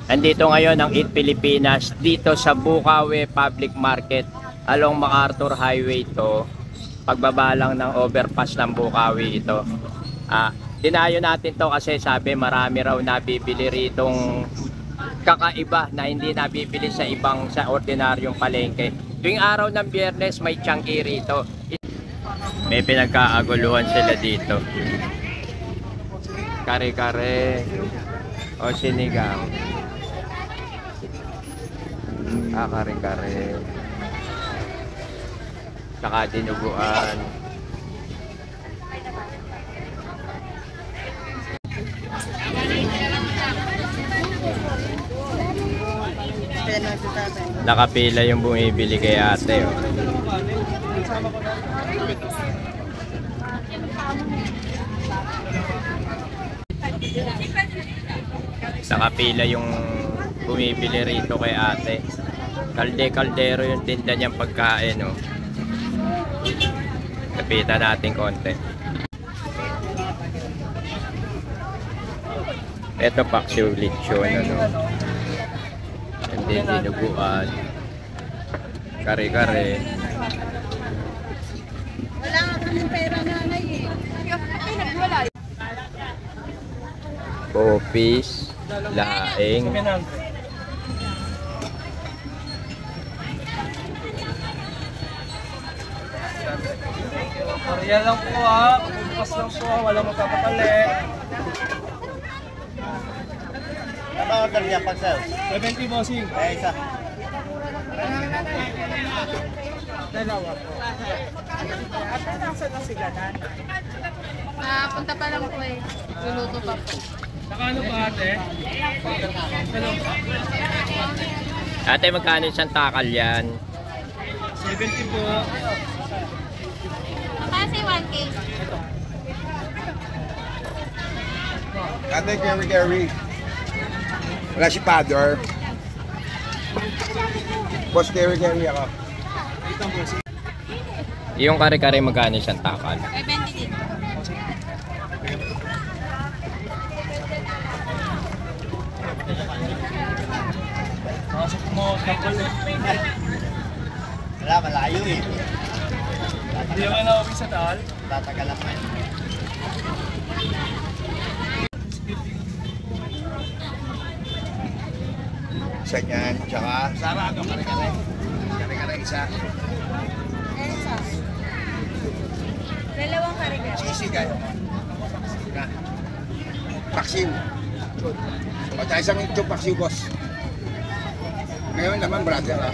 Nandito ngayon ang Eat Pilipinas dito sa Bukawi Public Market along MacArthur Highway to. Pagbaba lang ng overpass ng Bukawi ito. Dinayo natin to kasi sabi marami raw nabibili ritong kakaiba na hindi nabibili sa ibang sa ordinaryong palengke. Tuwing araw ng Biyernes may tiyangki rito. May pinagkaaguluhan sila dito. Kare-kare o sinigang. Kare-kare. Saka dinuguan. Nakapila yung bumibili kay ate. Oh. Nakapila yung bumibili rito kay ate. Kalde-kaldero yung tinda niyang pagkain. Oh. Kapitan natin konti. Ito paksiw lechon. Ano. Hindi dinuguan. Kare-kare. Wala nga kaming pera nanay eh. Popis, laing. Korea lang po ha. Bukas lang po ha. Walang magpapakali. Ano order niya pag sir? 70 bossing. Isa. Dalawa po. Punta pa lang po eh. Luluto pa po. Saka ano pa ate? Ate, magkano isang takal yan? 70 po. Kasi 1K. Kate Gary. Wala si Pador. Boss Gary ako. Yung kare-kare magkano isang takal? 20 din. Pasok mo kapal. Wala, malayo eh. Hindi naman na-uwi sa taal. Tatagal ako eh. Isa niyan, tsaka sarado kare-kare. Kare-kare isa. Dalawang kare-kare. Sisigan. Na. Paksiw. O, tsaka isang itong paksiw, boss. Ngayon naman, brother, ha?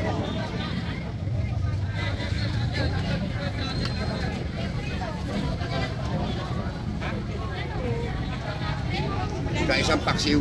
Tsaka isang paksiw.